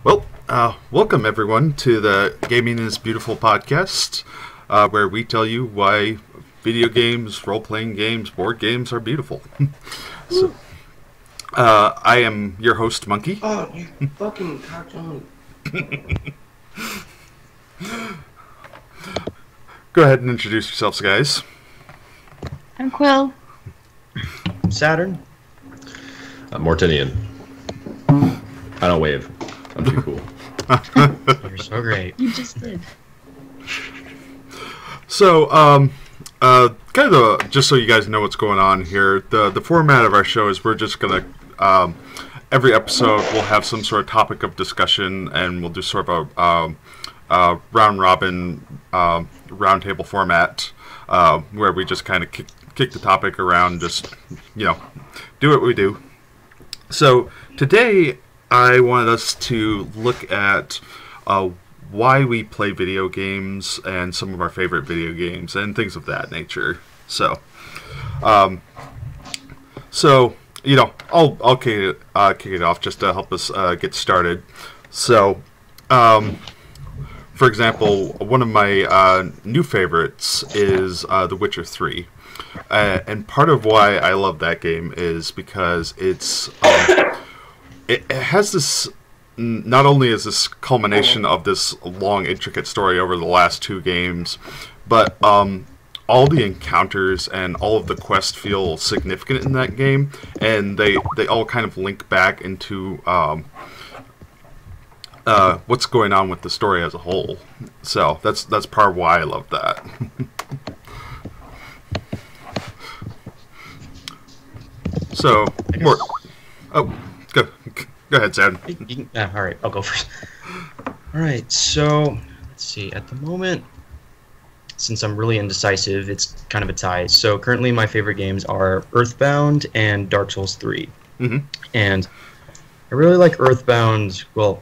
Welcome everyone to the Gaming is Beautiful podcast, where we tell you why video games, role-playing games, board games are beautiful. I am your host, Monkee. Oh, you fucking cartoon. Go ahead and introduce yourselves, guys. I'm Quill. Saturn. I'm Mortinian. I don't wave. I'm too cool. You're so great. You just did. So, just so you guys know what's going on here, the format of our show is we're just gonna, every episode we'll have some sort of topic of discussion, and we'll do sort of a round-robin, round-table format, where we just kind of kick the topic around, just, do what we do. So, today, I wanted us to look at why we play video games and some of our favorite video games and things of that nature. So, I'll kick it off just to help us get started. So, for example, one of my new favorites is The Witcher 3. And part of why I love that game is because it's... It has this, not only is this culmination of this long, intricate story over the last two games, but all the encounters and all of the quests feel significant in that game, and they all kind of link back into what's going on with the story as a whole. So that's part of why I love that. So, more... Oh... Go ahead, Sam. All right, I'll go first. All right, so let's see. At the moment, since I'm really indecisive, it's kind of a tie. So currently, my favorite games are Earthbound and Dark Souls 3. Mm-hmm. And I really like Earthbound. Well,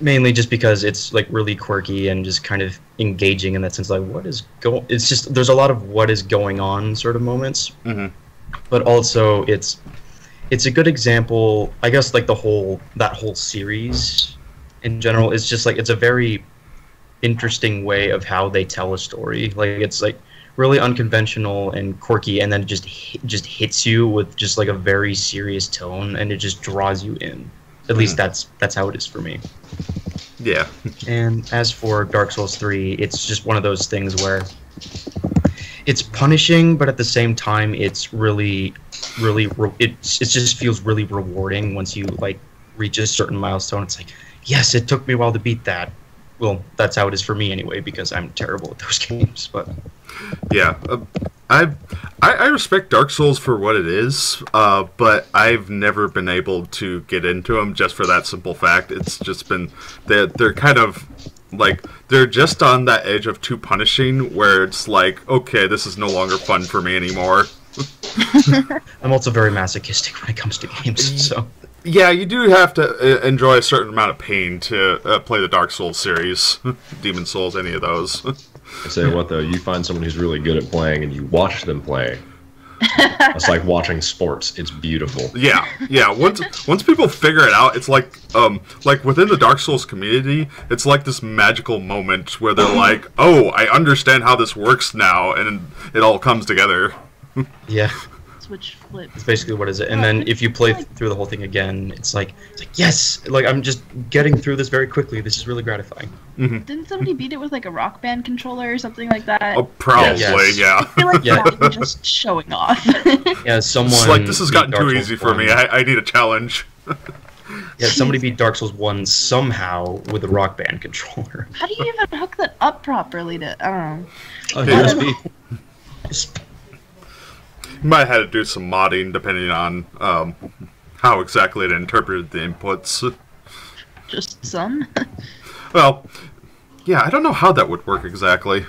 mainly just because it's like really quirky and just kind of engaging in that sense. Like, it's just there's a lot of what is going on sort of moments. Mm-hmm. But also it's a good example, I guess, like that whole series in general is just like it's a very interesting way of how they tell a story. Like it's like really unconventional and quirky, and then just hits you with just like a very serious tone, and it just draws you in. At least that's how it is for me. Yeah. And as for Dark Souls 3, it's just one of those things where it's punishing, but at the same time, it's really it just feels really rewarding once you like reach a certain milestone. It's like, yes, it took me a while to beat that. Well, that's how it is for me anyway, because I'm terrible at those games. But yeah, I respect Dark Souls for what it is, but I've never been able to get into them just for that simple fact. It's just been they're kind of like they're just on that edge of too punishing, where it's like, okay, this is no longer fun for me anymore. I'm also very masochistic when it comes to games, so... Yeah, you do have to enjoy a certain amount of pain to play the Dark Souls series. Demon Souls, any of those. I say what though, you find someone who's really good at playing and you watch them play. It's like watching sports. It's beautiful. Yeah. Once people figure it out, it's like within the Dark Souls community, it's like this magical moment where they're like, "Oh, I understand how this works now," and it all comes together. Yeah. Switch flip. That's basically what is it. And then if you play through the whole thing again, it's like yes, like I'm just getting through this very quickly. This is really gratifying. Mm-hmm. Didn't somebody beat it with like a Rock Band controller or something like that? Oh, probably, yes. Yeah. I feel like Yeah. not just showing off. Yeah, someone. It's like this has gotten beat Dark too Souls easy for 1. me. I need a challenge. Yeah, somebody beat Dark Souls 1 somehow with a Rock Band controller. How do you even hook that up properly to? I don't know. Oh, USB. You might have had to do some modding depending on how exactly it interpreted the inputs. Just some. Well, yeah, I don't know how that would work exactly.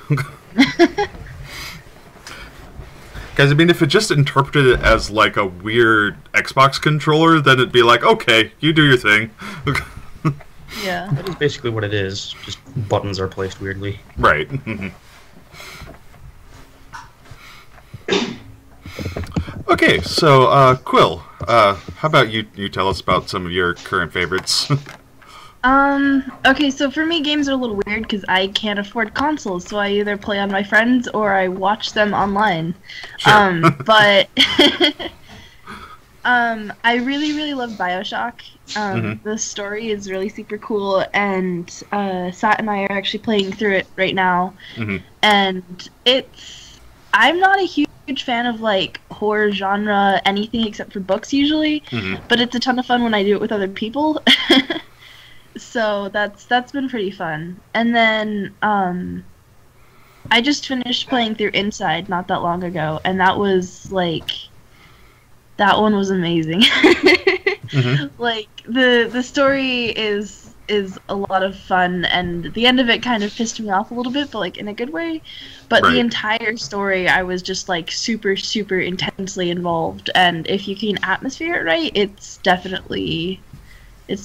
Guys, I mean, if it just interpreted it as like a weird Xbox controller, then it'd be like, okay, you do your thing. Yeah. That is basically what it is. Just buttons are placed weirdly. Right. Okay, so Quill, how about you tell us about some of your current favorites? Okay, so for me, games are a little weird because I can't afford consoles, so I either play on my friends or I watch them online. Sure. But I really, really love BioShock. The story is really super cool, and Sat and I are actually playing through it right now. And I'm not a huge fan of like horror genre anything except for books usually, but it's a ton of fun when I do it with other people. So that's been pretty fun. And then I just finished playing through Inside not that long ago, and that one was amazing. Like the story is a lot of fun, and the end of it kind of pissed me off a little bit, but like in a good way. But Right. the entire story, I was just like super, super intensely involved, and if you can atmosphere it right, it's definitely a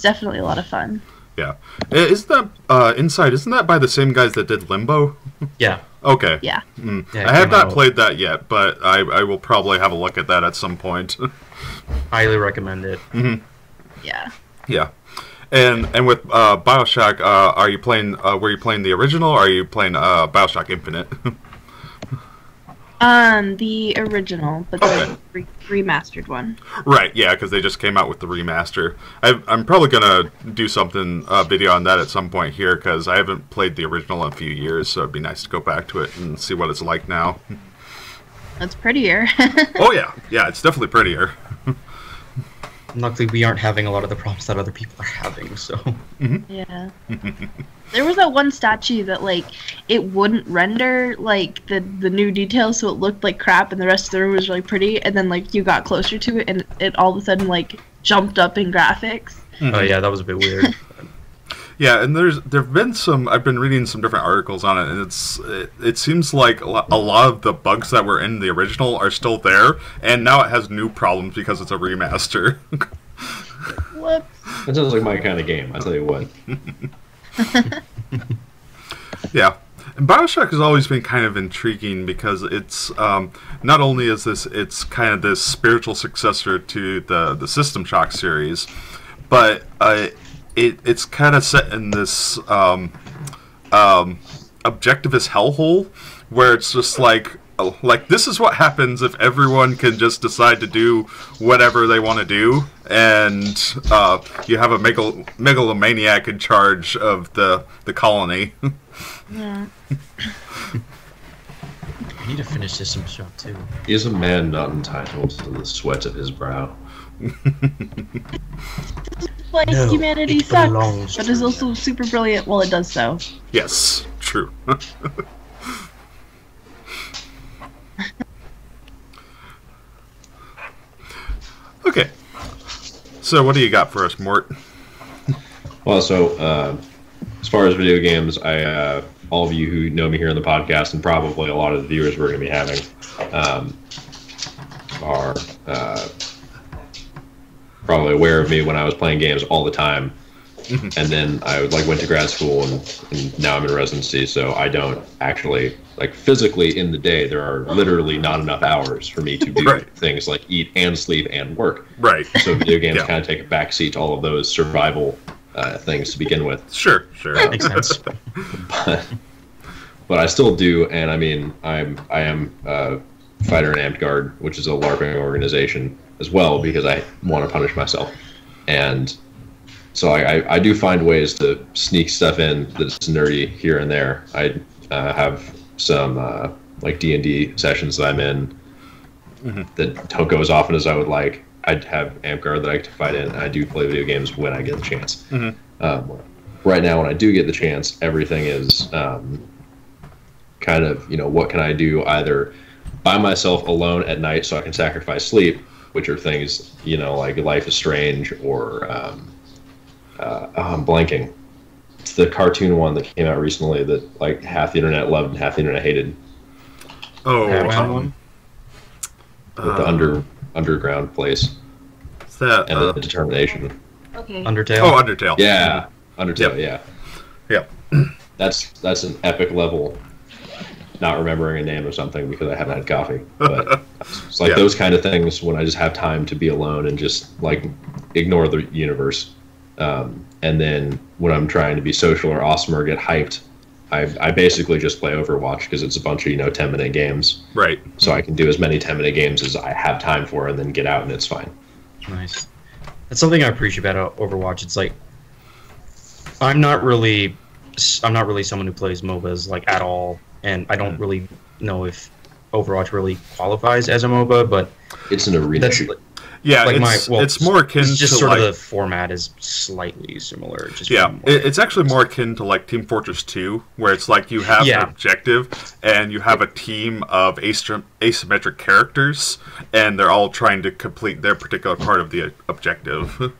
lot of fun. Yeah. Isn't that Inside? Isn't that by the same guys that did Limbo? Yeah. Okay. Yeah. Yeah, it I have came not out. played that yet, but I will probably have a look at that at some point. Highly recommend it. Yeah. Yeah. And with BioShock, are you playing? Were you playing the original, or are you playing BioShock Infinite? The original, but the remastered one. Right. Yeah, because they just came out with the remaster. I'm probably gonna do something video on that at some point here, because I haven't played the original in a few years, so it'd be nice to go back to it and see what it's like now. That's prettier. Oh yeah, it's definitely prettier. Luckily, we aren't having a lot of the problems that other people are having, so... Yeah. There was that one statue that, like, it wouldn't render, like, the new details, so it looked like crap, and the rest of the room was really pretty, and then, like, you got closer to it, and it all of a sudden, like, jumped up in graphics. Oh yeah, that was a bit weird. Yeah, and there've been some. I've been reading some different articles on it, and it seems like a lot of the bugs that were in the original are still there, and now it has new problems because it's a remaster. Whoops. That sounds like my kind of game. I tell you what. Yeah, and BioShock has always been kind of intriguing because it's not only is it's kind of this spiritual successor to the System Shock series, but it's kind of set in this objectivist hellhole where it's just like this is what happens if everyone can just decide to do whatever they want to do, and you have a megalomaniac in charge of the colony. Yeah. I need to finish System Shock too. He is a man not entitled to the sweat of his brow. Like, No, humanity it belongs sucks, but to is also super brilliant while it does so. Yes, true. Okay. So what do you got for us, Mort? Well, so as far as video games, all of you who know me here on the podcast, and probably a lot of the viewers we're going to be having, are probably aware of me when I was playing games all the time. And then I went to grad school, and now I'm in residency, so I don't actually, physically in the day, there are literally not enough hours for me to do Right. things like eat and sleep and work. Right. So video games Yeah. kind of take a backseat to all of those survival things to begin with. Sure. Makes sense. But I still do, and I mean, I am a fighter in Amped Guard, which is a LARPing organization as well, because I want to punish myself. And so I do find ways to sneak stuff in that's nerdy here and there. I have some D&D sessions that I'm in that don't go as often as I would like. I'd have Amped Guard that I like to fight in, and I do play video games when I get the chance. Right now, when I do get the chance, everything is kind of, what can I do either by myself alone at night so I can sacrifice sleep, which are things, like Life is Strange or I'm blanking. It's the cartoon one that came out recently that half the internet loved and half the internet hated. Oh, Batman one? With the underground place is that? and the determination. Okay. Undertale? Oh, Undertale. Yeah, Undertale. Yep. Yeah, Yep. that's an epic level not remembering a name of something because I haven't had coffee. But it's like those kind of things when I just have time to be alone and just like ignore the universe. And then when I'm trying to be social or awesome or get hyped, I basically just play Overwatch because it's a bunch of 10-minute games. Right. So I can do as many 10-minute games as I have time for and then get out and it's fine. Nice. That's something I appreciate about Overwatch. It's like I'm not really someone who plays MOBAs like at all, and I don't really know if Overwatch really qualifies as a MOBA, but it's an arena. Yeah, like it's more akin to just sort of the format is slightly similar. Just it's actually more akin to like Team Fortress 2, where it's like you have an objective and you have a team of asymmetric characters, and they're all trying to complete their particular part of the objective.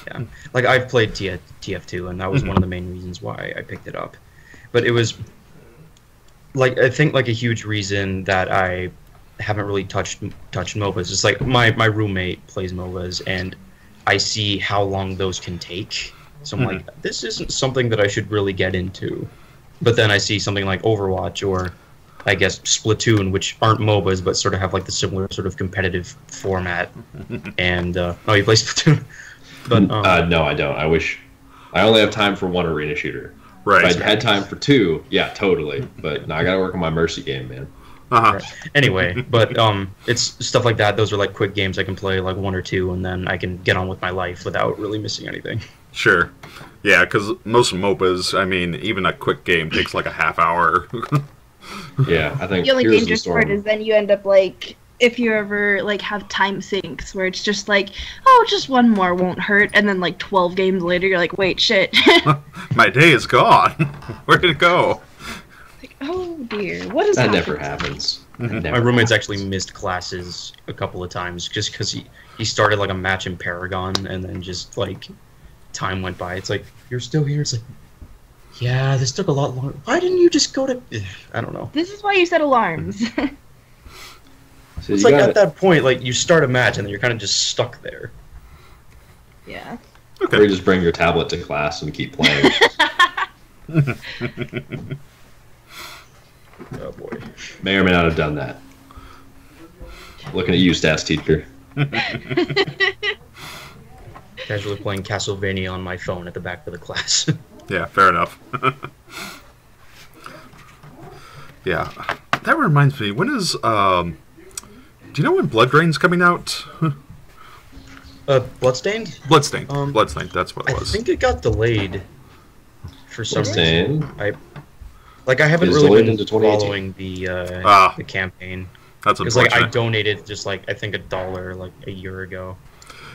Yeah, like I've played TF2, and that was one of the main reasons why I picked it up. But it was like I think like a huge reason that I haven't really touched MOBAs. It's like my roommate plays MOBAs, and I see how long those can take. So I'm like, this isn't something that I should really get into. But then I see something like Overwatch or I guess Splatoon, which aren't MOBAs but sort of have like the similar sort of competitive format. And oh, you play Splatoon? But no, I don't. I only have time for one arena shooter. Right. If I had time for two, yeah, totally. But now I gotta work on my Mercy game, man. Right. Anyway, but it's stuff like that. Those are like quick games I can play like one or two, and then I can get on with my life without really missing anything. Sure. Yeah, because most MOBAs, I mean, even a quick game takes like a half hour. Yeah, I think the only dangerous part is then you end up like, if you ever like have time sinks where it's just like, oh, just one more won't hurt, and then like 12 games later you're like, wait, shit. My day is gone. Where did it go? Like, oh dear, what is that? happened? Never happens. My roommate's actually missed classes a couple of times just because he started like a match in Paragon, and then just like time went by. It's like, you're still here. It's like, yeah, this took a lot longer. Why didn't you just go to? I don't know. This is why you set alarms. So it's like at that point, like you start a match and then you're kind of just stuck there. Yeah. Okay. Or you just bring your tablet to class and keep playing. Oh boy. May or may not have done that. Looking at you, stats teacher. Casually playing Castlevania on my phone at the back of the class. Yeah, fair enough. Yeah. That reminds me, when is, do you know when Blood Drain's coming out? Bloodstained? Bloodstained. Bloodstained, that's what it was. I think it got delayed for some reason. I haven't It's really delayed been into 2018. following the campaign. That's because unfortunate. like I donated just like I think $1 like a year ago.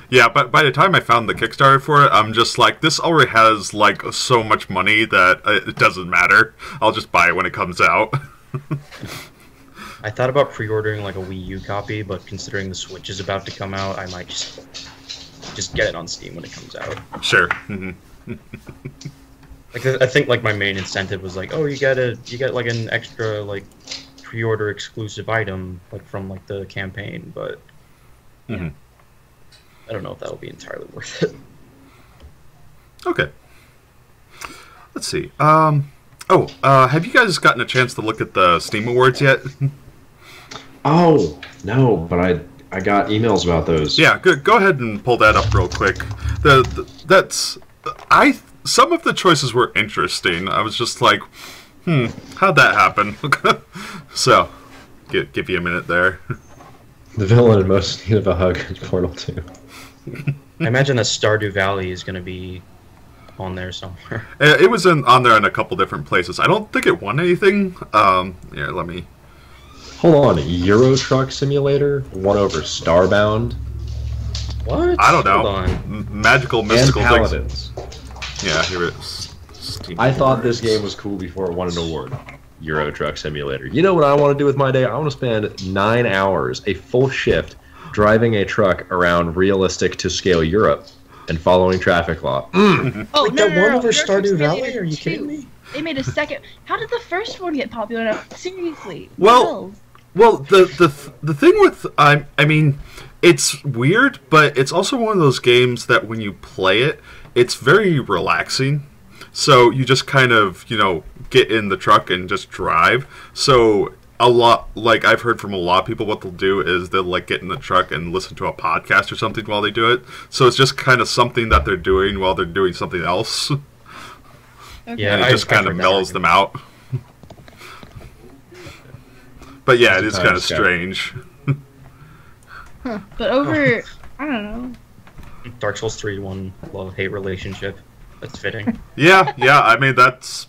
Yeah, but by the time I found the Kickstarter for it, I'm just like, this already has like so much money that it doesn't matter. I'll just buy it when it comes out. I thought about pre-ordering like a Wii U copy, but considering the Switch is about to come out, I might just get it on Steam when it comes out. Sure. Like I think like my main incentive was like, oh, you get like an extra like pre-order exclusive item like from like the campaign, but yeah, I don't know if that'll be entirely worth it. Okay. Let's see. Have you guys gotten a chance to look at the Steam Awards yet? Oh, no, but I got emails about those. Yeah, go ahead and pull that up real quick. Some of the choices were interesting. I was just like, how'd that happen? So, give you a minute there. The villain in most need of a hug is Portal 2. I imagine that Stardew Valley is going to be on there somewhere. It was on there in a couple different places. I don't think it won anything. Here, let me... Hold on, Euro Truck Simulator won over Starbound. What? I don't know. Hold on. Magical, mystical and Paladins. things. Yeah, here it is. Steam I thought Awards. this game was cool before it won an award. Euro Truck Simulator. You know what I want to do with my day? I want to spend 9 hours, a full shift, driving a truck around realistic to scale Europe and following traffic law. Oh, Wait, no, that no, won no, over Euro Truck Stardew Valley? Simulator Are you 2. kidding me? They made a second. How did the first one get popular enough? Seriously. Well, the thing with I mean, it's weird, but it's also one of those games that when you play it, it's very relaxing. So you just kind of, get in the truck and just drive. So a lot, like I've heard from a lot of people, what they'll do is they'll like get in the truck and listen to a podcast or something while they do it. So it's just kind of something that they're doing while they're doing something else. Okay. Yeah, And it just kind of mellows them out. But yeah, it is kind of strange. Huh. But over, I don't know. Dark Souls 3 one love-hate relationship. That's fitting. Yeah. I mean, that's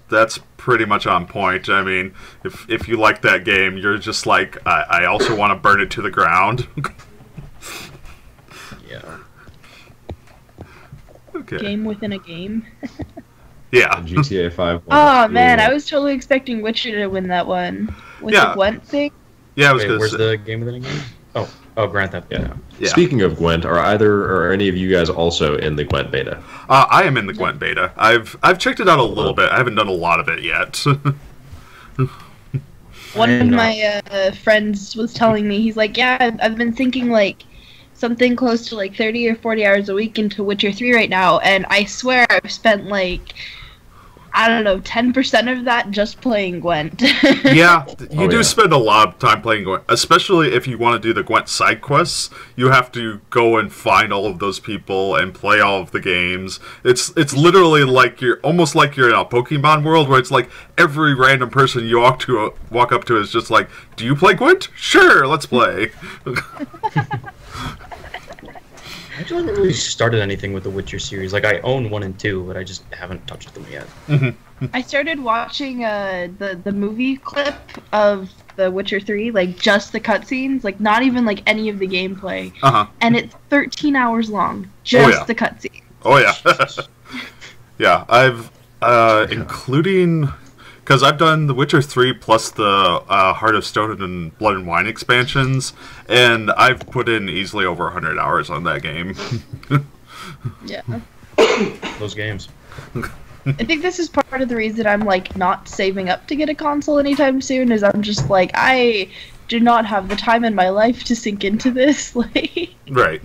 pretty much on point. I mean, if you like that game, you're just like, I also want to burn it to the ground. Yeah. Okay. Game within a game. Yeah. GTA 5. Oh man, I was totally expecting Witcher to win that one. With the Gwent thing. Yeah, I was Wait, gonna where's say. the game within a game? Oh, Grand Theft. Yeah. Yeah. Speaking of Gwent, are any of you guys also in the Gwent beta? I am in the Gwent beta. I've checked it out a little bit. I haven't done a lot of it yet. One of my friends was telling me, he's like, yeah, I've been thinking like something close to like 30 or 40 hours a week into Witcher 3 right now, and I swear I've spent like, I don't know, 10% of that just playing Gwent. Yeah, you do yeah. spend a lot of time playing Gwent, especially if you want to do the Gwent side quests. You have to go and find all of those people and play all of the games. It's literally like almost like you're in a Pokemon world where it's like every random person you walk up to is just like, "Do you play Gwent? Sure, let's play." I actually haven't really started anything with the Witcher series. Like, I own 1 and 2, but I just haven't touched them yet. I started watching the movie clip of The Witcher 3, like just the cutscenes, like not even like any of the gameplay. Uh-huh. And it's 13 hours long, just the cutscene. Oh yeah. Yeah, I've including because I've done The Witcher 3 plus the Heart of Stone and Blood and Wine expansions, and I've put in easily over 100 hours on that game. Yeah. Those games. I think this is part of the reason I'm like not saving up to get a console anytime soon, is I'm just like, I do not have the time in my life to sink into this. Like, Right.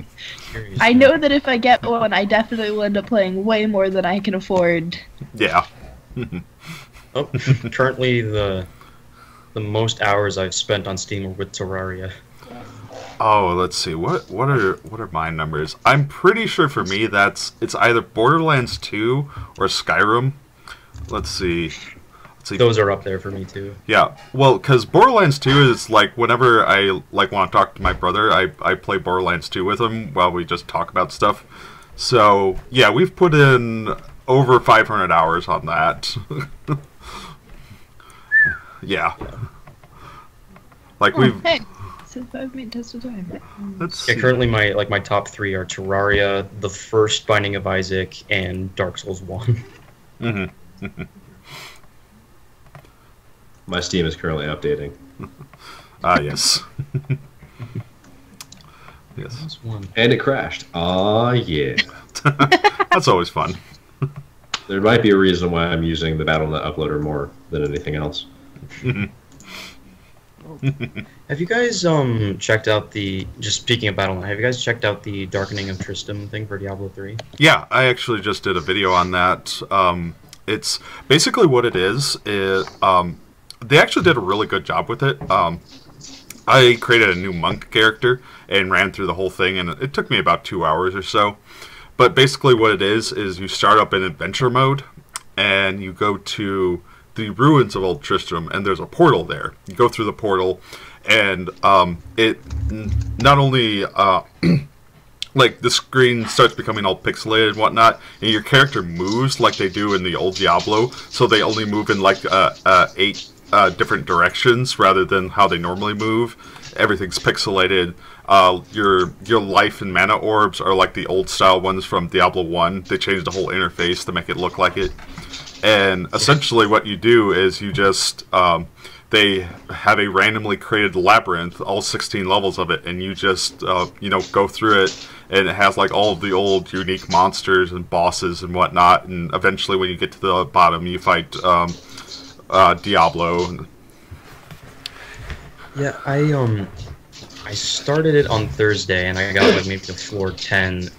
I know that if I get one, I definitely will end up playing way more than I can afford. Yeah. Oh, currently the most hours I've spent on Steam are with Terraria. Oh, let's see. What are my numbers? I'm pretty sure for me it's either Borderlands 2 or Skyrim. Let's see. Those are up there for me too. Yeah. Well, because Borderlands 2 is like whenever I like want to talk to my brother, I play Borderlands 2 with him while we just talk about stuff. So yeah, we've put in over 500 hours on that. Yeah. Like we've. Hey, since I've made test of time. Let's Yeah, see. currently my top 3 are Terraria, the first Binding of Isaac, and Dark Souls 1. Mm-hmm. My Steam is currently updating. Yes. Yes. That's one. And it crashed. Ah, yeah. That's always fun. There might be a reason why I'm using the Battle.net uploader more than anything else. Have you guys checked out just speaking of Battle.net, have you guys checked out the Darkening of Tristram thing for Diablo 3? Yeah, I actually just did a video on that. It's basically what it is. They actually did a really good job with it. I created a new monk character and ran through the whole thing, and it took me about 2 hours or so. But basically what it is you start up in adventure mode, and you go to the ruins of Old Tristram, and there's a portal there. You go through the portal, and it not only like the screen starts becoming all pixelated and whatnot, and your character moves like they do in the old Diablo, so they only move in like 8 different directions rather than how they normally move. Everything's pixelated. Your life and mana orbs are like the old style ones from Diablo 1. They changed the whole interface to make it look like it. And essentially what you do is you just, they have a randomly created labyrinth, all 16 levels of it, and you just, go through it, and it has like all of the old unique monsters and bosses and whatnot, and eventually when you get to the bottom, you fight Diablo. Yeah, I started it on Thursday, and I got like maybe to floor 10,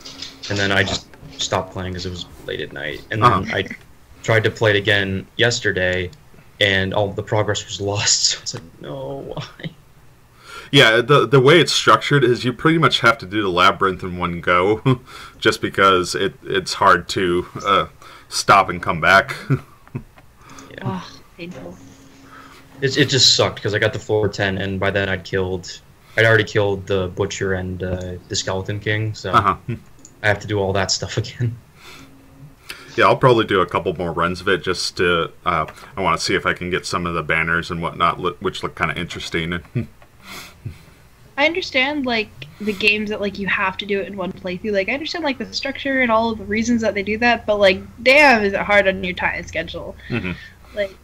and then I just stopped playing because it was late at night. And then tried to play it again yesterday, and all the progress was lost. So I was like, no, why? Yeah, the way it's structured is you pretty much have to do the labyrinth in one go, just because it's hard to stop and come back. Yeah. Oh, painful. It just sucked because I got to floor 10, and by then I'd already killed the Butcher and the Skeleton King, so I have to do all that stuff again. Yeah, I'll probably do a couple more runs of it just to, I want to see if I can get some of the banners and whatnot, which look kind of interesting. I understand, like, the games that, like, you have to do it in one playthrough. Like, I understand, like, the structure and all of the reasons that they do that, but, like, damn, is it hard on your time schedule. Like...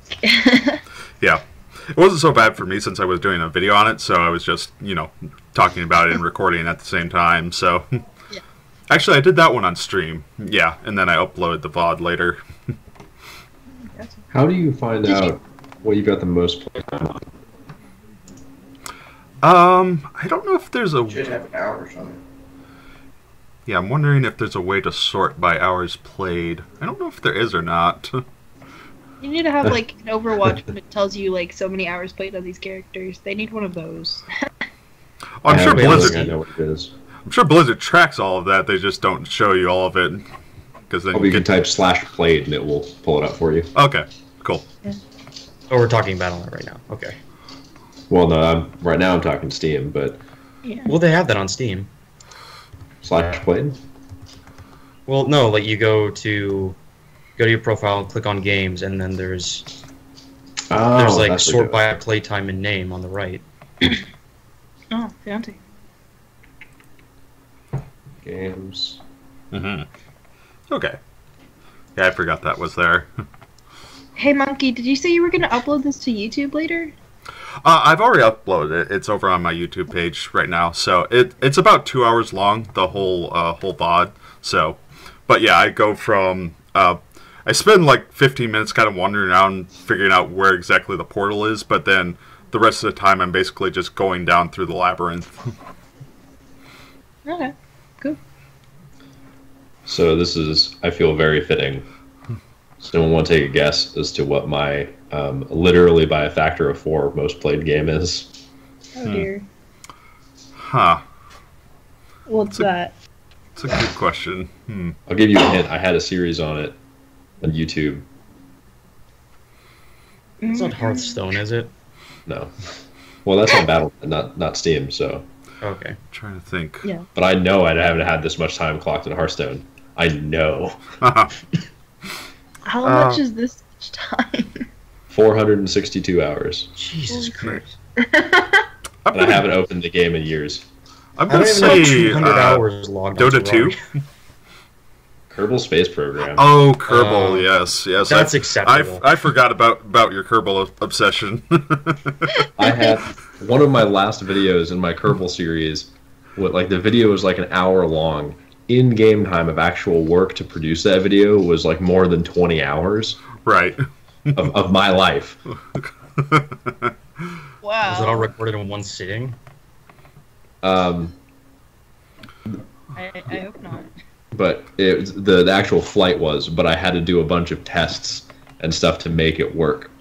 Yeah. It wasn't so bad for me since I was doing a video on it, so I was just, talking about it and recording at the same time, so... Yeah. Actually, I did that one on stream, yeah, and then I uploaded the VOD later. How do you find out what you got the most playtime on? I don't know if there's a... Should have hours on it. Yeah, I'm wondering if there's a way to sort by hours played. I don't know if there is or not. You need to have, like, an Overwatch when it tells you, like, so many hours played on these characters. They need one of those. I'm sure Blizzard... I know what it is. I'm sure Blizzard tracks all of that. They just don't show you all of it, because then You can type /played and it will pull it up for you. Okay, cool. Yeah. Oh, we're talking about that right now. Okay. Well, no, right now I'm talking Steam, but Yeah. Well, they have that on Steam. /played. Well, no, like you go to your profile and click on games, and then there's like that's sort what by playtime and name on the right. Oh, fancy. games. Okay. Yeah, I forgot that was there. Hey, Monkee, did you say you were going to upload this to YouTube later? I've already uploaded it. It's over on my YouTube page right now. So it's about 2 hours long, the whole VOD. So, but yeah, I go from I spend like 15 minutes kind of wandering around, figuring out where exactly the portal is. But then the rest of the time, I'm basically just going down through the labyrinth. Okay, cool. So this is, I feel, very fitting. Does anyone want to take a guess as to what my literally by a factor of 4 most played game is? Oh dear. Huh. What's that? It's a good question. I'll give you a hint. I had a series on it on YouTube. It's not Hearthstone, is it? No. Well, that's on Battle, not Steam. So. Okay. I'm trying to think. Yeah. But I know I haven't had this much time clocked in Hearthstone. I know. How much is this much time? 462 hours. Jesus Christ. And I haven't opened the game in years. I'm I going to don't even know say 200 hours logged onto Dota 2. Rock. Kerbal Space Program. Oh, Kerbal, yes. That's acceptable. I forgot about your Kerbal obsession. I had one of my last videos in my Kerbal series. The video was like an hour long. In-game time of actual work to produce that video was like more than 20 hours. Right. of my life. Wow. Was it all recorded in one sitting? I hope not. But the actual flight was, but I had to do a bunch of tests and stuff to make it work.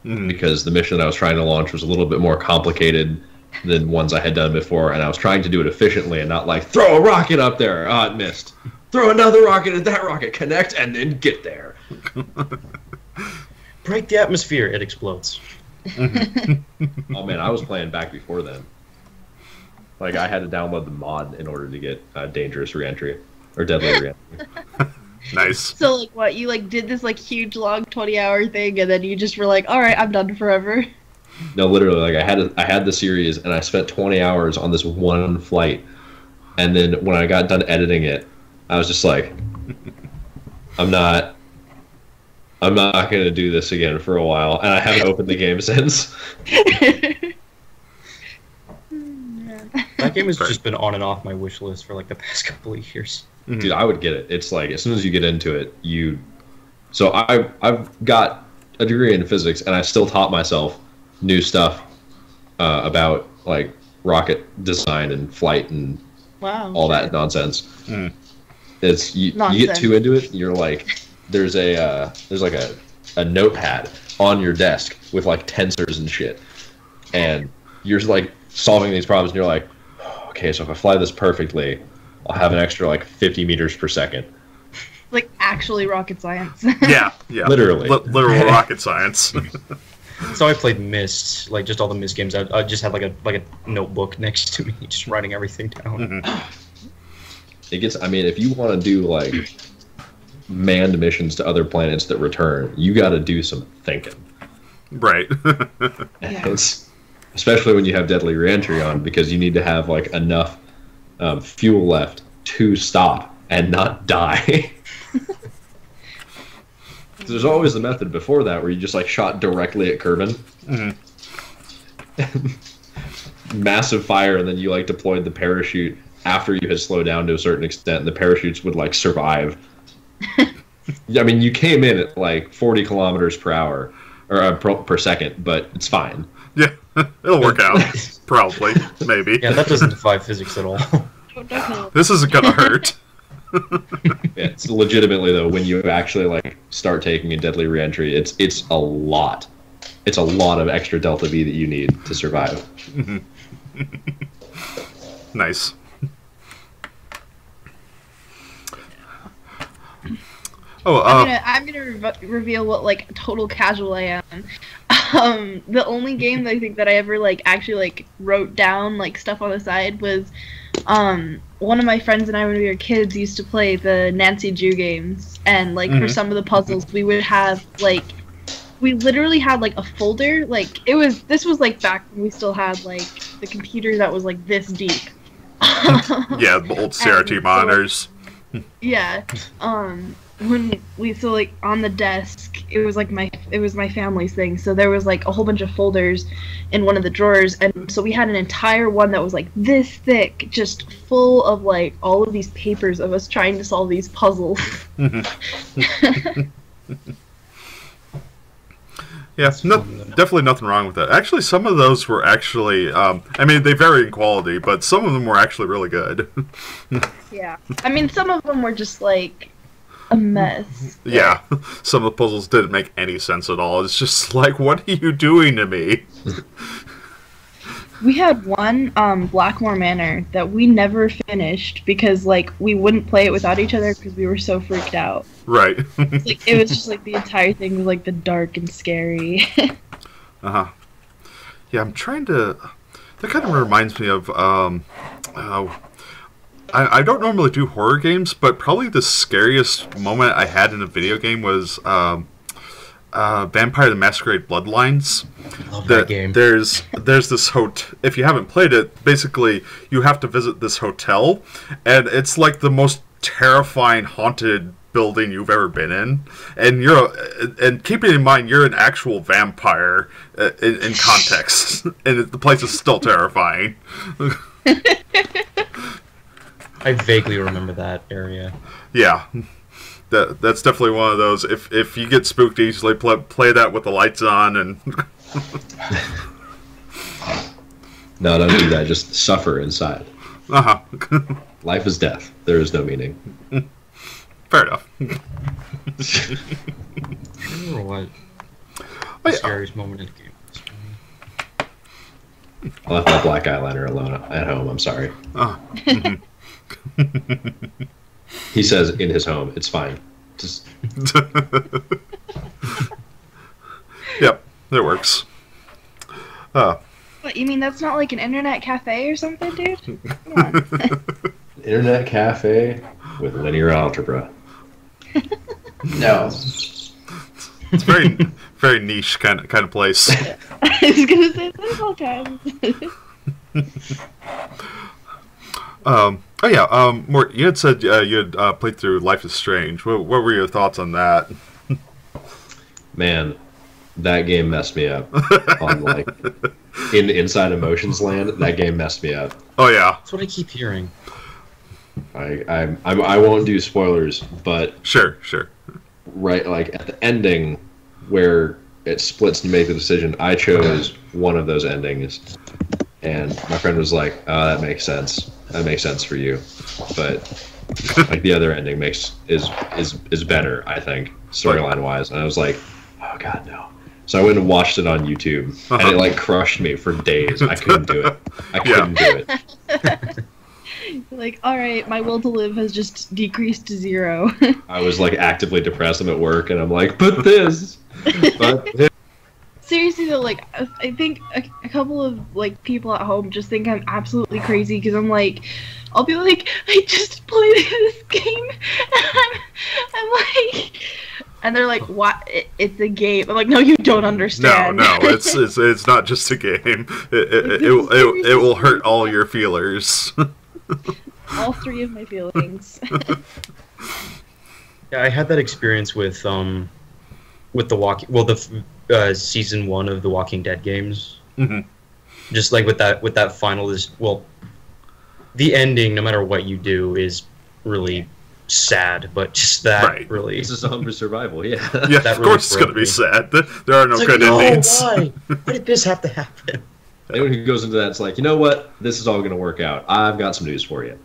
Because the mission I was trying to launch was a little bit more complicated than ones I had done before, and I was trying to do it efficiently and not like, throw a rocket up there, it missed. Throw another rocket at that rocket, connect, and then get there. Break the atmosphere, it explodes. Oh man, I was playing back before then. Like, I had to download the mod in order to get dangerous reentry, or deadly reentry. Nice. So, like, what, you, like, did this, like, huge, long 20-hour thing, and then you just were like, alright, I'm done forever? No, literally, like, I had the series, and I spent 20 hours on this one flight, and then when I got done editing it, I was just like, I'm not gonna do this again for a while, and I haven't opened the game since. That game has just been on and off my wish list for like the past couple of years. Dude, I would get it. It's like, as soon as you get into it, So I've got a degree in physics, and I still taught myself new stuff about, like, rocket design and flight and Wow. all that nonsense. It's you get too into it, you're like, there's like a notepad on your desk with like tensors and shit, and you're like solving these problems, and you're like, okay, so if I fly this perfectly, I'll have an extra like 50 meters per second. Like actually rocket science. Yeah. Literally. Literal rocket science. So I played Myst, like just all the Myst games. I just had like a notebook next to me, just writing everything down. It gets. I mean, if you want to do like manned missions to other planets that return, you got to do some thinking. Right. Yeah. It's, especially when you have deadly reentry on, because you need to have like enough fuel left to stop and not die. There's always the method before that where you just like shot directly at Kerbin. Massive fire, and then you like deployed the parachute after you had slowed down to a certain extent, and the parachutes would like survive. I mean, you came in at like 40 kilometers per hour or per second, but it's fine. Yeah, it'll work out. Probably, maybe. Yeah, that doesn't defy physics at all. This isn't gonna hurt. Yeah, it's legitimately though, when you actually like start taking a deadly reentry, it's a lot. It's a lot of extra delta V that you need to survive. Nice. Oh, I'm gonna reveal what like total casual I am. The only game that I think that I ever like actually like wrote down like stuff on the side was one of my friends and I, when we were kids, used to play the Nancy Drew games, and like for some of the puzzles we would have like, we literally had like a folder, like this was like back when we still had like the computer that was like this deep. Yeah, the old CRT monitors. Yeah. When we like on the desk, it was my family's thing, so there was like a whole bunch of folders in one of the drawers, and so we had an entire one that was like this thick, just full of like all of these papers of us trying to solve these puzzles. Yeah, definitely nothing wrong with that. Actually, some of those were actually, I mean, they vary in quality, but some of them were actually really good. Yeah. I mean, some of them were just like a mess. Yeah, some of the puzzles didn't make any sense at all. It's just like, what are you doing to me? We had one, Blackmore Manor, that we never finished because, like, we wouldn't play it without each other because we were so freaked out. Right. Like, it was just, like, the entire thing was, like, the dark and scary. Uh-huh. Yeah, I'm trying to... That kind of reminds me of, I don't normally do horror games, but probably the scariest moment I had in a video game was, Vampire the Masquerade Bloodlines. Love that game. There's this hotel. If you haven't played it, basically you have to visit this hotel, and it's like the most terrifying haunted building you've ever been in. And keeping in mind you're an actual vampire in context, and the place is still terrifying. I vaguely remember that area. Yeah. That's definitely one of those. If you get spooked easily, play that with the lights on and. No, don't do that. Just suffer inside. Life is death. There is no meaning. Fair enough. I remember what the scariest moment in the game was. I left my black eyeliner alone at home. I'm sorry. He says in his home, it's fine. Just Yep, it works. What, you mean that's not like an internet cafe or something, dude? Come on. internet cafe with linear algebra. No. It's very very niche kind of place. I was gonna say there's all kinds. Oh yeah, Mort, you had said you had played through Life is Strange. What were your thoughts on that? Man, that game messed me up. On like Inside Emotions Land, that game messed me up. Oh yeah, That's what I keep hearing. I won't do spoilers, but sure. right, like at the ending where it splits to make the decision, I chose one of those endings, and my friend was like, "Oh, that makes sense. That makes sense for you." But Like the other ending is better, I think, storyline wise. And I was like, oh god, no. So I went and watched it on YouTube, and it like crushed me for days. I couldn't do it. I couldn't do it. Like, all right, my will to live has just decreased to 0. I was like actively depressed. I'm at work, and I'm like, but this. Seriously though, like I think a couple of like people at home just think I'm absolutely crazy because I'm like, I'll be like, I just played this game, and I'm like, and they're like, what? It's a game. I'm like, no, you don't understand. No, it's not just a game. It will hurt all your feelers. All 3 of my feelings. Yeah, I had that experience with the season 1 of the Walking Dead games. Mm-hmm. Just like with that final the ending, no matter what you do, is really sad. But just that really, it's a zombie survival. Yeah, yeah. That Of really course, it's gonna be sad. There are no it's good like, endings. Why? Why did this have to happen? Anyone who goes into that, it's like, you know what? This is all going to work out. I've got some news for you.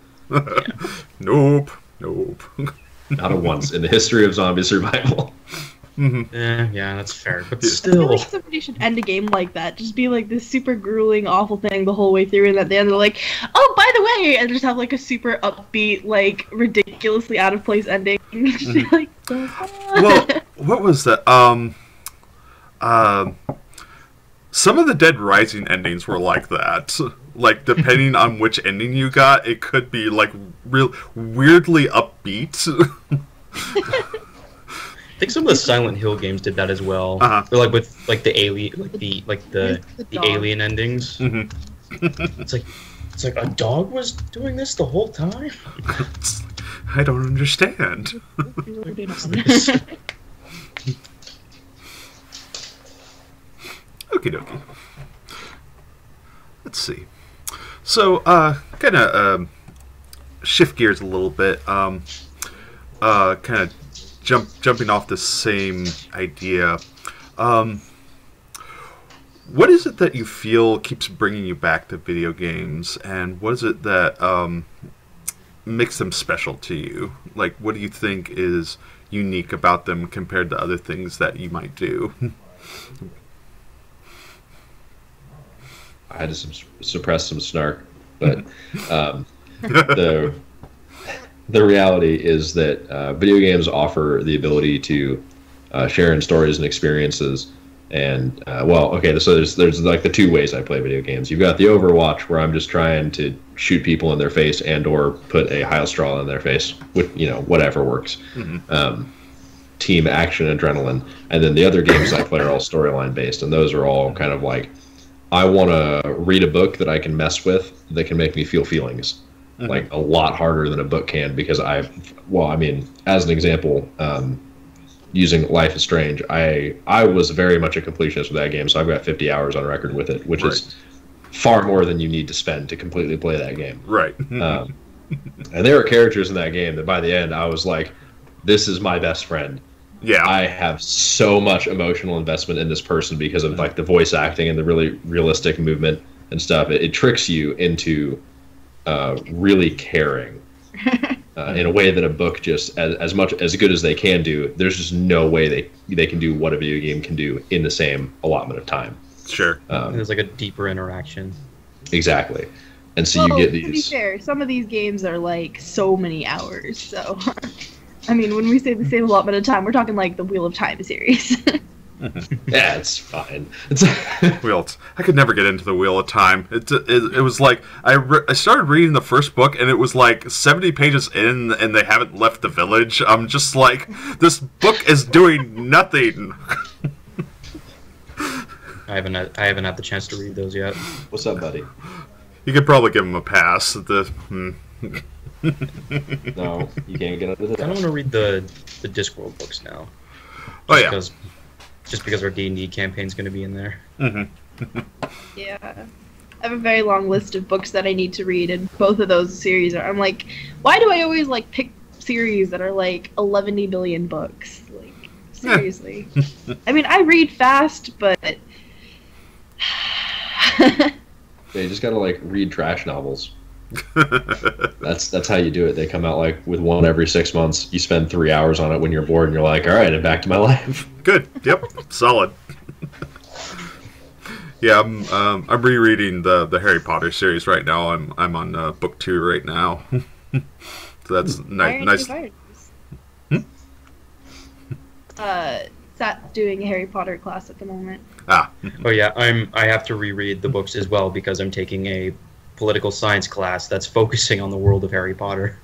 Nope. Not at once in the history of zombie survival. Mm-hmm. Yeah, that's fair. But I feel still, like somebody should end a game like that. Just be like this super grueling, awful thing the whole way through, and at the end they're like, "Oh, by the way," and just have like a super upbeat, like ridiculously out of place ending. Just be like, well, what was that? Some of the Dead Rising endings were like that. Like, depending on which ending you got, it could be like weirdly upbeat. I think some of the Silent Hill games did that as well. Or like with like the alien, the alien endings. Mm-hmm. It's like a dog was doing this the whole time. I don't understand. Okie dokie. Let's see. So, kind of shift gears a little bit. Kind of jumping off the same idea. What is it that you feel keeps bringing you back to video games, and what is it that makes them special to you? Like, what do you think is unique about them compared to other things that you might do? I had to suppress some snark, but the reality is that video games offer the ability to share in stories and experiences. And so there's like the 2 ways I play video games. You've got the Overwatch, where I'm just trying to shoot people in their face and or put a Heilstrahl in their face with whatever works. Mm-hmm. Team action, adrenaline, and then the other games I play are all storyline based, and those are all kind of like, I want to read a book that I can mess with that can make me feel feelings. Mm-hmm. Like a lot harder than a book can, because as an example, using Life is Strange, I was very much a completionist with that game, so I've got 50 hours on record with it, which is far more than you need to spend to completely play that game. Right. And there are characters in that game that by the end I was like, this is my best friend. Yeah. I have so much emotional investment in this person because of like the voice acting and the really realistic movement and stuff. It tricks you into really caring in a way that a book just as good as they can do. There's just no way they can do what a video game can do in the same allotment of time. Sure. There's like a deeper interaction. Exactly. And so you get these. To be fair, some of these games are like so many hours. So, I mean, when we say the same allotment of time, we're talking like the Wheel of Time series. Yeah, it's fine. I could never get into the Wheel of Time. It was like I started reading the first book, and it was like 70 pages in, and they haven't left the village. I'm just like, this book is doing nothing. I haven't had the chance to read those yet. What's up, buddy? You could probably give him a pass. No, you can't get under the. I don't want to read the Discworld books now. Just because our D&D campaign's going to be in there. Mm-hmm. Yeah. I have a very long list of books that I need to read, and both of those series I'm like, why do I always like pick series that are like 11 billion books? Like, seriously. I mean, I read fast, but Yeah, you just gotta like read trash novels. That's how you do it. They come out like with one every 6 months. You spend 3 hours on it when you're bored, and you're like, all right, I'm back to my life. Good. Yep. Solid. Yeah, I'm rereading the Harry Potter series right now. I'm on book 2 right now. So that's nice. Sat doing a Harry Potter class at the moment. Ah. Oh yeah, I have to reread the books as well because I'm taking a political science class that's focusing on the world of Harry Potter.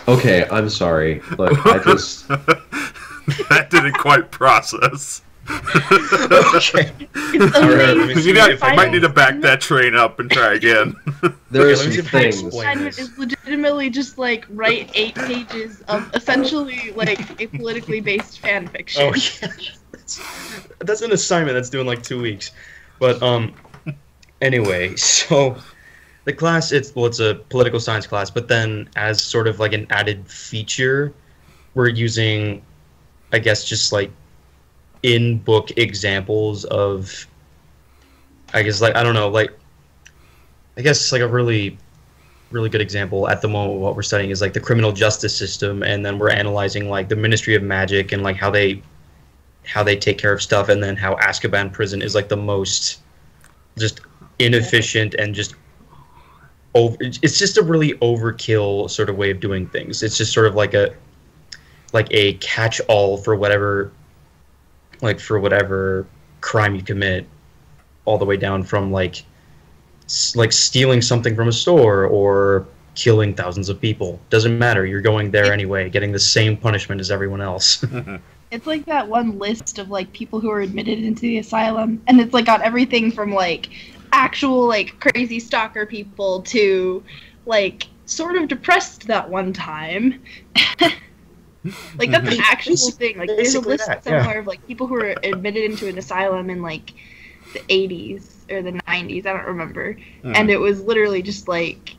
Okay, I'm sorry. Look, I just... That didn't quite process. Okay. I might need to back that train up and try again. There are Okay, some let me try to things. explain Assignment this. is legitimately just like write 8 pages of essentially like a politically based fan fiction. Oh yeah, that's an assignment that's doing like 2 weeks. But anyway, so the class it's a political science class, but then as sort of like an added feature, we're using, I guess, just like in-book examples of, I guess, like, I don't know, like, I guess like a really good example at the moment what we're studying is like the criminal justice system, and then we're analyzing like the Ministry of Magic and like how they take care of stuff, and then how Azkaban prison is like the most just inefficient and just it's just a really overkill sort of way of doing things. It's just sort of like a catch-all for whatever crime you commit, all the way down from like stealing something from a store or killing thousands of people. Doesn't matter. You're going there anyway, getting the same punishment as everyone else. It's like that one list of like people who are admitted into the asylum, and it's like got everything from like actual like crazy stalker people to like sort of depressed that one time. Like that's an actual thing. Like there's a list somewhere of like people who were admitted into an asylum in like the 80s or the 90s, I don't remember. And it was literally just like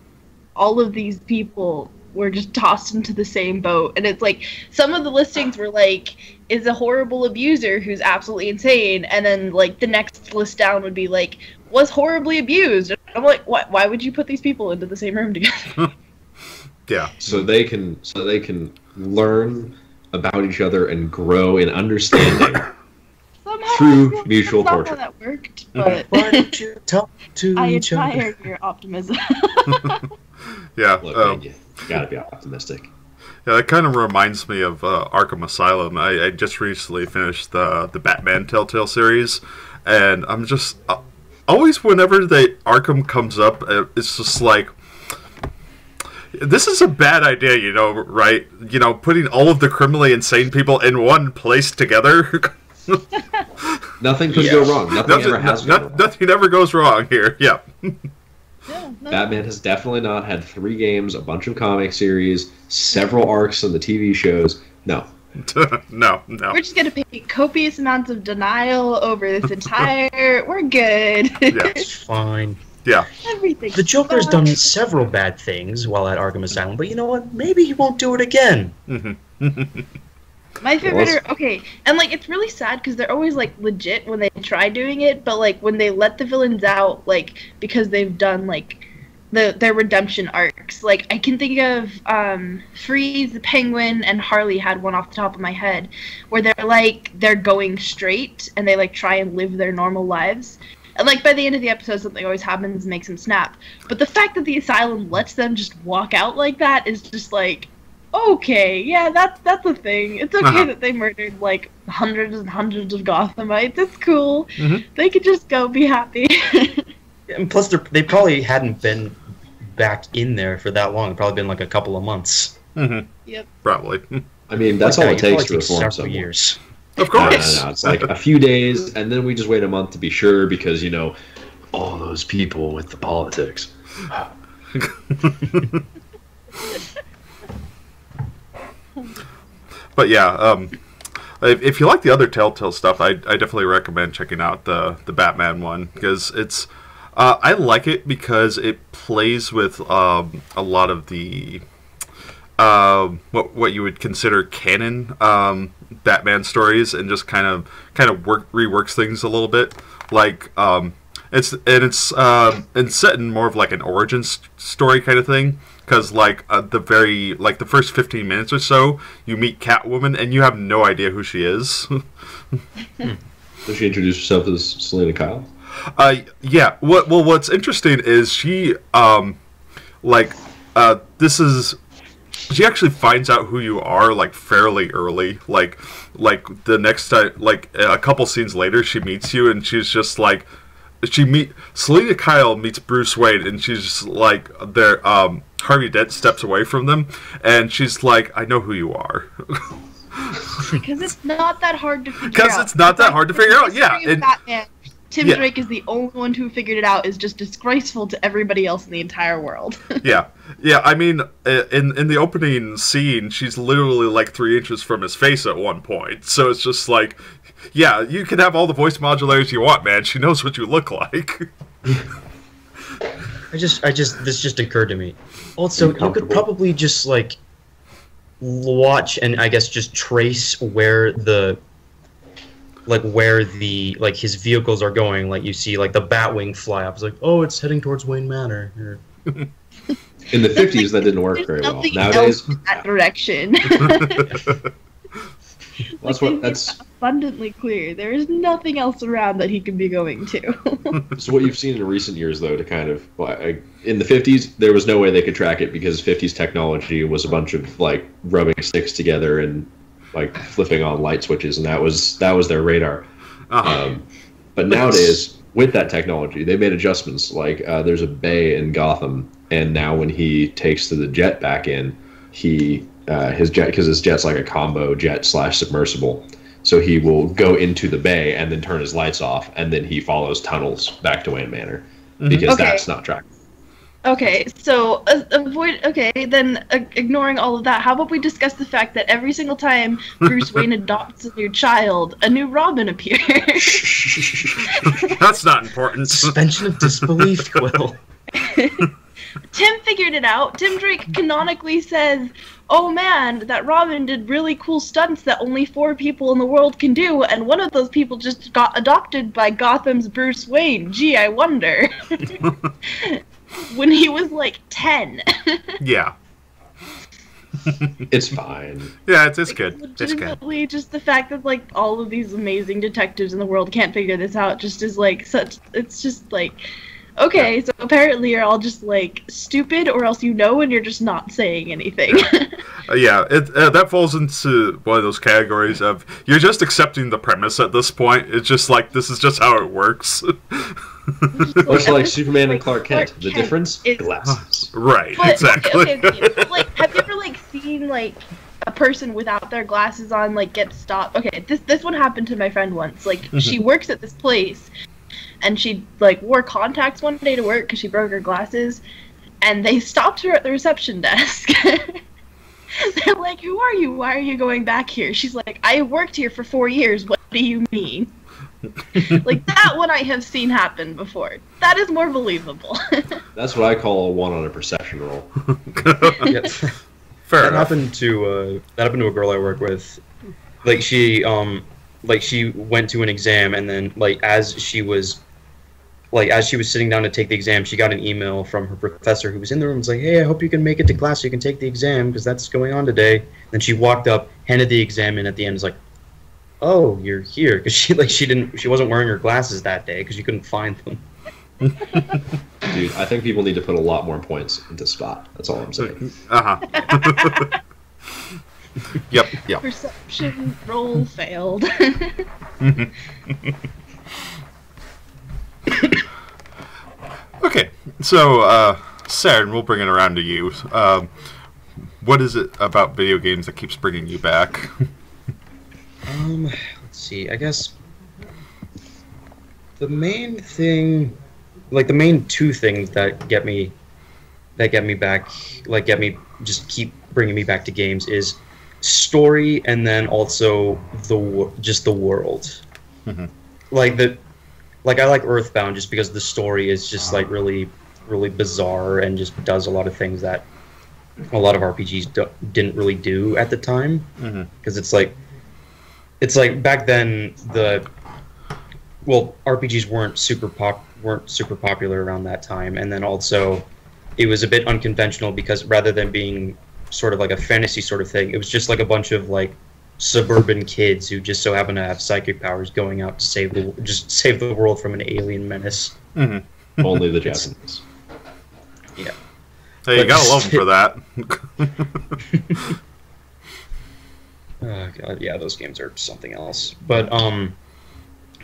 all of these people were just tossed into the same boat. And it's like some of the listings were like, is a horrible abuser who's absolutely insane, and then like the next list down would be like, was horribly abused. And I'm like, why would you put these people into the same room together? Yeah. So they can learn about each other and grow in understanding Somehow through mutual that's not torture. how that worked, but Why don't you talk to I each other? admire your optimism. Yeah. Look, man, you gotta be optimistic. Yeah, that kind of reminds me of Arkham Asylum. I just recently finished the Batman Telltale series, and I'm just always whenever Arkham comes up, it's just like, this is a bad idea, you know, right? You know, putting all of the criminally insane people in one place together. Nothing could go wrong. Nothing ever has gone wrong. Nothing ever goes wrong here. Yeah. Yeah, no. Batman has definitely not had 3 games, a bunch of comic series, several arcs in the TV shows. No. No. We're just gonna pay copious amounts of denial over this entire. We're good. Yeah. It's fine. Yeah. Everything. The Joker's done several bad things while at Arkham Asylum, but you know what? Maybe he won't do it again. My favorite are okay, and like it's really sad because they're always like legit when they try doing it, but like when they let the villains out, like because they've done like their redemption arcs. Like I can think of Freeze, the Penguin, and Harley had one off the top of my head where they're going straight and they like try and live their normal lives. And like by the end of the episode, something always happens and makes them snap. But the fact that the asylum lets them just walk out like that is just like, okay, yeah, that's a thing. It's okay that they murdered like hundreds and hundreds of Gothamites. It's cool. They could just go be happy. And plus, they probably hadn't been back in there for that long. It's probably been like a couple of months. Yep. Probably. I mean, that's all it takes to reform several someone. years. Of course. No. It's like a few days, and then we just wait a month to be sure because, you know, all those people with the politics. But yeah, if you like the other Telltale stuff, I definitely recommend checking out the Batman one, because it's I like it because it plays with a lot of the what you would consider canon Batman stories, and just kind of reworks things a little bit. Like It's set in more of like an origin story kind of thing. Because like the first 15 minutes or so, you meet Catwoman and you have no idea who she is. Does she introduce herself as Selena Kyle? Yeah. What's interesting is she she actually finds out who you are like fairly early. Like the next time, like a couple scenes later, she meets you and she's just like, Selena Kyle meets Bruce Wayne and she's just like Harvey Dent steps away from them and she's like, I know who you are. Because it's not that hard to figure out. Because it's not that hard to figure out, yeah. And Batman, Tim Drake is the only one who figured it out, is just disgraceful to everybody else in the entire world. Yeah. I mean, in the opening scene, she's literally like 3 inches from his face at one point. So it's just like, yeah, you can have all the voice modulators you want, man. She knows what you look like. This just occurred to me. Also, you could probably just like watch and I guess just trace where his vehicles are going. Like you see like the Batwing fly up. It's like, oh, it's heading towards Wayne Manor. In the 50s, that didn't work very well. Nowadays, in that direction. That's abundantly clear. There is nothing else around that he could be going to. So what you've seen in recent years, though, to kind of in the 50s, there was no way they could track it because 50s technology was a bunch of like rubbing sticks together and like flipping on light switches, and that was their radar. But nowadays, with that technology, they made adjustments. Like there's a bay in Gotham, and now when he takes the jet back in, his jet, because his jet's like a combo jet / submersible, so he will go into the bay and then turn his lights off, and then he follows tunnels back to Wayne Manor because that's not tracked. Okay, so ignoring all of that, how about we discuss the fact that every single time Bruce Wayne adopts a new child, a new Robin appears? That's not important. Suspension of disbelief, Quill. Tim figured it out. Tim Drake canonically says, oh man, that Robin did really cool stunts that only 4 people in the world can do, and one of those people just got adopted by Gotham's Bruce Wayne. Gee, I wonder. When he was like 10. Yeah. It's fine. Yeah, it's good. Legitimately, just the fact that like all of these amazing detectives in the world can't figure this out just is like such. It's just like, okay, so apparently you're all just like stupid, or else you know and you're just not saying anything. Yeah, that falls into one of those categories of you're just accepting the premise at this point. It's just like this is just how it works. Much like Superman and Clark Kent. The difference? Glasses. Right, exactly. Okay, like, have you ever like seen like a person without their glasses on like get stopped? Okay, this one happened to my friend once. Like she works at this place, and she like wore contacts one day to work because she broke her glasses, and they stopped her at the reception desk. They're like, "Who are you? Why are you going back here?" She's like, "I worked here for 4 years. What do you mean?" Like that one I have seen happen before. That is more believable. That's what I call a 1 on a perception roll. Yeah. Fair enough. Happened to a girl I work with. Like she went to an exam, and then like as she was sitting down to take the exam, she got an email from her professor who was in the room. It's like, hey, I hope you can make it to class so you can take the exam because that's going on today. Then she walked up, handed the exam in at the end. It's like, oh, you're here, because she wasn't wearing her glasses that day because she couldn't find them. Dude, I think people need to put a lot more points into Spot. That's all I'm saying. Yep. Perception roll failed. Okay, so Saturn, we'll bring it around to you. What is it about video games that keeps bringing you back? Let's see. I guess the main thing, like the main 2 things that get me back, like keep bringing me back to games, is story, and then also the world. Mm-hmm. Like I like Earthbound just because the story is just like really, really bizarre and just does a lot of things that a lot of RPGs didn't really do at the time. Because it's like back then RPGs weren't super weren't super popular around that time, and then also it was a bit unconventional because rather than being sort of like a fantasy sort of thing, it was just like a bunch of like suburban kids who just so happen to have psychic powers going out to save the world from an alien menace. Mm-hmm. Only the Japanese. Yeah. Hey, you gotta love them for that. Oh god, yeah, those games are something else. But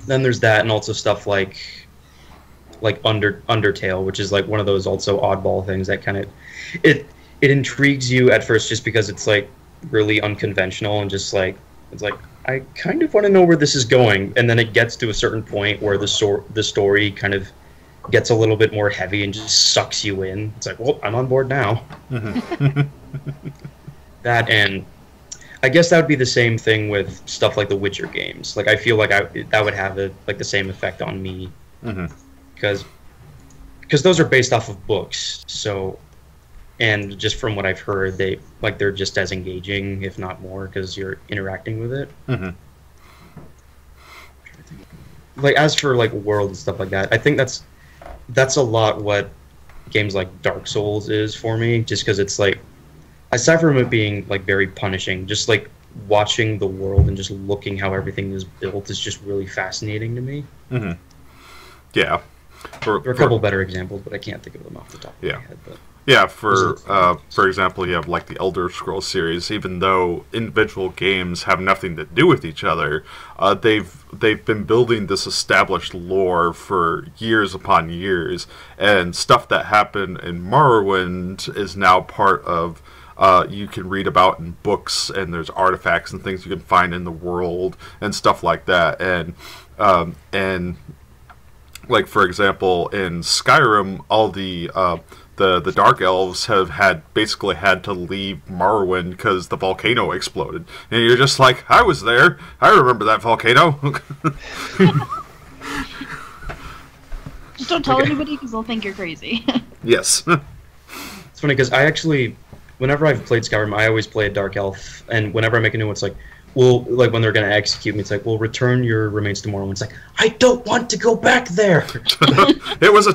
then there's that, and also stuff like Undertale, which is like one of those also oddball things that kind of it intrigues you at first just because it's like really unconventional and just like it's like I kind of want to know where this is going, and then it gets to a certain point where the story kind of gets a little bit more heavy and just sucks you in. It's like, well, I'm on board now. Mm-hmm. That, and I guess that would be the same thing with stuff like the Witcher games. Like I feel like that would have the same effect on me, because those are based off of books. So, and just from what I've heard, they're just as engaging, if not more, because you're interacting with it. Mm-hmm. Like as for like world and stuff like that, I think that's a lot what games like Dark Souls is for me, just because it's like, aside from it being like very punishing, just like watching the world and just looking how everything is built is just really fascinating to me. Mm-hmm. Yeah. There are a couple better examples, but I can't think of them off the top of my head. But yeah, for example, you have like the Elder Scrolls series. Even though individual games have nothing to do with each other, they've been building this established lore for years upon years, and stuff that happened in Morrowind is now part of. You can read about in books, and there's artifacts and things you can find in the world and stuff like that, and like for example in Skyrim, all the Dark Elves have basically had to leave Morrowind because the volcano exploded, and you're just like, I was there, I remember that volcano. Just don't tell anybody because they'll think you're crazy. Yes. It's funny because I actually, whenever I've played Skyrim, I always play a Dark Elf, and whenever I make a new one, it's like, well, like when they're going to execute me, it's like, well, return your remains to Morrowind. It's like, I don't want to go back there. It was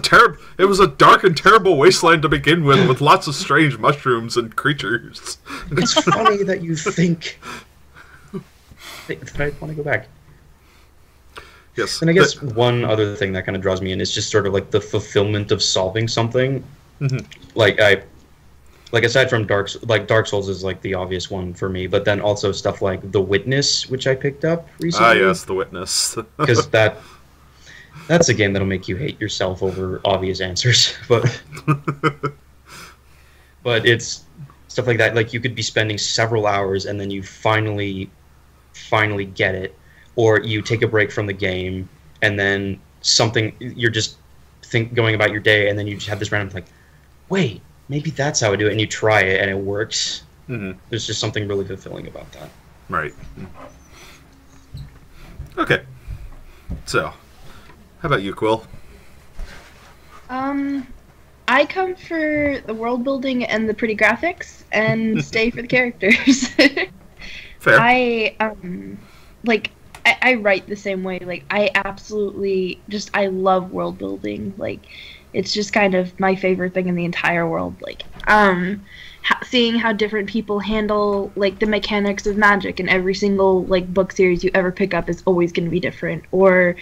a dark and terrible wasteland to begin with lots of strange mushrooms and creatures. It's funny that you think that I want to go back. Yes. And I guess one other thing that kind of draws me in is just sort of like the fulfillment of solving something. Mm-hmm. Like aside from Dark Souls is like the obvious one for me, but then also stuff like The Witness, which I picked up recently. Ah, yes, The Witness. Because that's a game that'll make you hate yourself over obvious answers, but it's stuff like that. Like you could be spending several hours and then you finally get it, or you take a break from the game and then you're just going about your day, and then you just have this random like, wait, maybe that's how I do it, and you try it, and it works. Mm-hmm. There's just something really fulfilling about that. Right. Okay. So, how about you, Quill? I come for the world building and the pretty graphics, and stay for the characters. Fair. I write the same way. Like, I absolutely I love world building. Like, it's just kind of my favorite thing in the entire world. Like, seeing how different people handle, like, the mechanics of magic in every single, like, book series you ever pick up is always going to be different. Or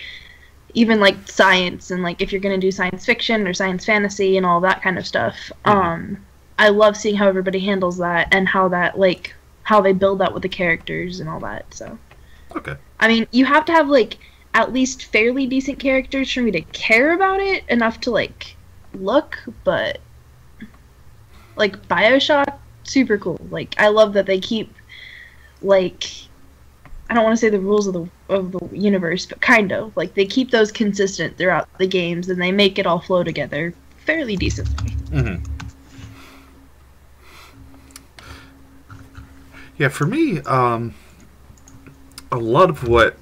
even, like, science, and, like, if you're going to do science fiction or science fantasy and all that kind of stuff. Mm-hmm. I love seeing how everybody handles that, and how that, like, how they build that with the characters and all that, so. Okay. I mean, you have to have, like, at least fairly decent characters for me to care about it enough to, like, look, but, like, BioShock, super cool. Like, I love that they keep, like, I don't want to say the rules of the universe, but kind of. Like, they keep those consistent throughout the games, and they make it all flow together fairly decently. Mm-hmm. Yeah, for me, a lot of what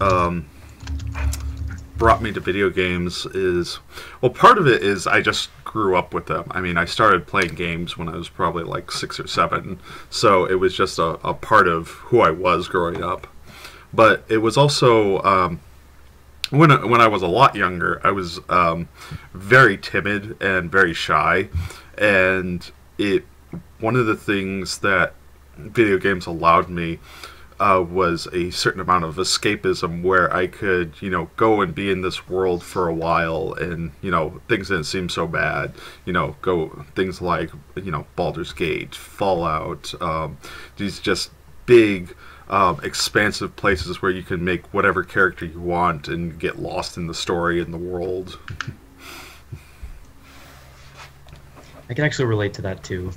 brought me to video games is, well, part of it is I just grew up with them. I mean, I started playing games when I was probably like 6 or 7, so it was just a part of who I was growing up. But it was also when I was a lot younger, I was very timid and very shy, and one of the things that video games allowed me was a certain amount of escapism, where I could, go and be in this world for a while, and things didn't seem so bad. Go things like Baldur's Gate, Fallout, these just big, expansive places where you can make whatever character you want and get lost in the story and the world. I can actually relate to that too.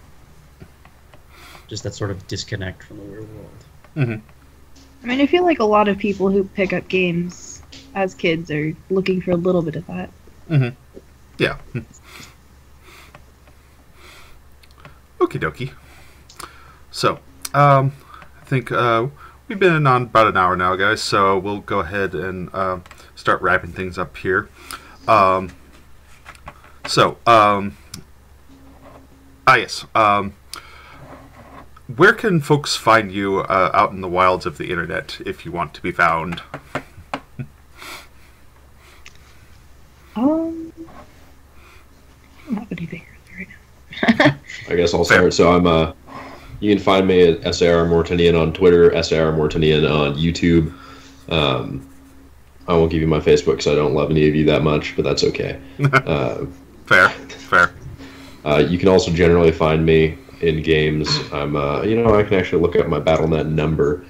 Just that sort of disconnect from the real world. Mm-hmm. I mean, I feel like a lot of people who pick up games as kids are looking for a little bit of that. Mm-hmm. Yeah. Okie dokie. So, I think we've been on about an hour now, guys, so we'll go ahead and start wrapping things up here. Yes. Where can folks find you out in the wilds of the internet if you want to be found? I don't have anything right now. I guess I'll start. So you can find me at SAR Mortinian on Twitter, SAR Mortinian on YouTube. I won't give you my Facebook because I don't love any of you that much, but that's okay. Fair. You can also generally find me in games. I'm, I can actually look up my Battle.net number.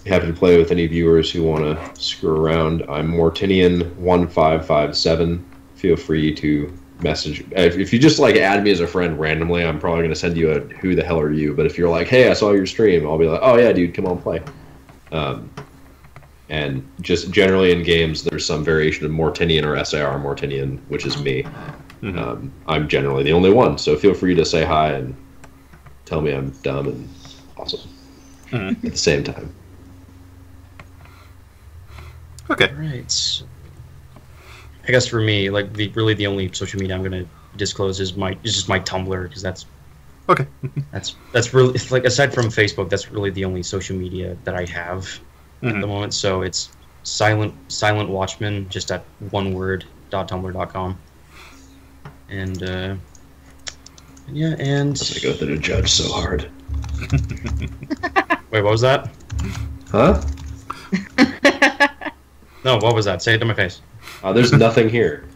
Happy to play with any viewers who want to screw around. I'm Mortinian1557. Feel free to message. If you just add me as a friend randomly, I'm probably going to send you a "Who the hell are you?" But if you're like, "Hey, I saw your stream," I'll be like, "Oh yeah, dude, come on, play." And just generally in games, there's some variation of Mortinian or SAR Mortinian, which is me. Mm-hmm. I'm generally the only one, so feel free to say hi and tell me I'm dumb and awesome at the same time. Okay. Right. So, I guess for me, really the only social media I'm going to disclose is just my Tumblr, because that's okay. that's really aside from Facebook, that's really the only social media that I have at the moment. So it's Silent Watchman, just at one word .tumblr.com. And yeah, and I go through the judge so hard. Wait, what was that? Huh? No, what was that? Say it to my face. There's nothing here.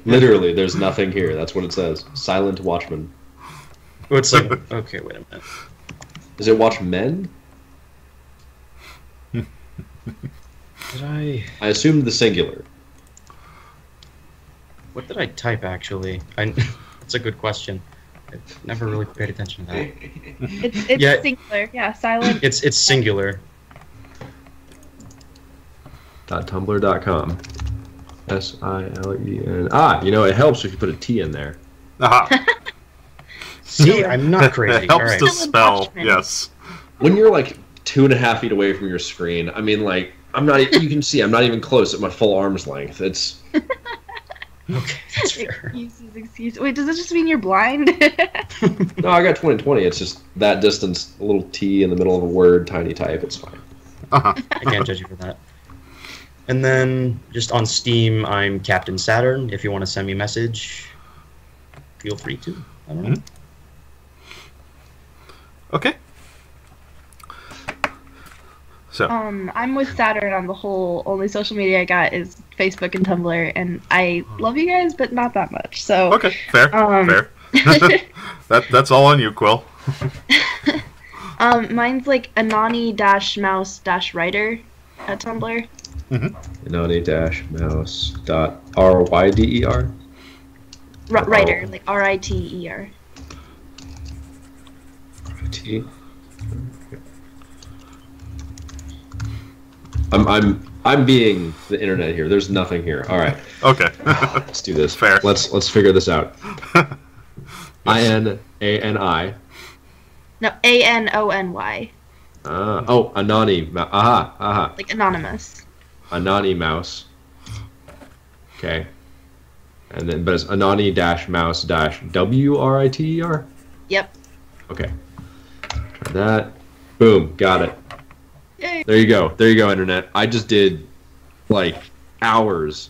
Literally, there's nothing here. That's what it says. Silent Watchman. Oh, it's like, okay, wait a minute. Is it Watchmen? Did I assumed the singular. What did I type, actually? That's a good question. I've never really paid attention to that. It's singular. Yeah, silent. It's singular. .tumblr.com. SILEN. It helps if you put a T in there. Aha. See, I'm not crazy. It helps right. to spell, yes. When you're 2.5 feet away from your screen, I mean, I'm not. You can see I'm not even close at my full arm's length. It's. Okay, that's fair. Excuse. Wait, does it just mean you're blind? No, I got 20/20. It's just that distance, a little T in the middle of a word, tiny type. It's fine. Uh-huh. I can't judge you for that. And then, just on Steam, I'm Captain Saturn. If you want to send me a message, feel free to. I don't know. Okay. So. I'm with Saturn on the whole. Only social media I got is Facebook and Tumblr, and I love you guys, but not that much. So. Okay, fair. Fair. That's all on you, Quill. Mine's Anani-mouse-writer at Tumblr. Anani-mouse.ryder? Writer, R-I-T-E-R. T. I'm being the internet here. There's nothing here. All right. Okay. Let's do this. Fair. Let's figure this out. I-N-A-N-I. No, A-N-O-N-Y. Anani. Aha. Like anonymous. Anani mouse. Okay. And then, but it's Anani-mouse-WRITER? Yep. Okay. Try that. Boom. Got it. Yay. There you go. There you go, Internet. I just did, like, hours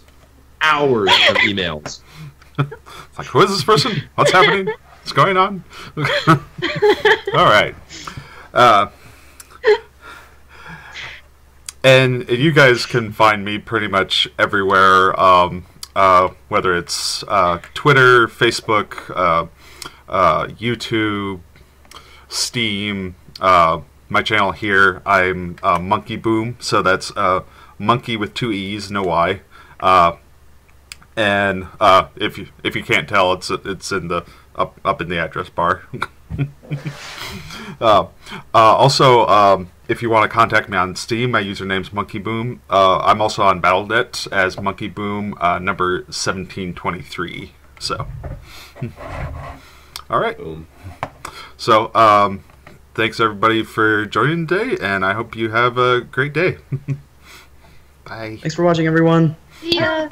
of emails. Like, who is this person? What's happening? What's going on? All right. And you guys can find me pretty much everywhere, whether it's Twitter, Facebook, YouTube, Steam, my channel here. I'm MonkeeBoom, so that's monkey with 2 E's, no Y. And if you can't tell, it's in the up in the address bar. Also, if you want to contact me on Steam, my username's MonkeeBoom. I'm also on Battle.net as MonkeeBoom number 1723. So, all right. Boom. So, thanks everybody for joining today, and I hope you have a great day. Bye. Thanks for watching, everyone. See ya.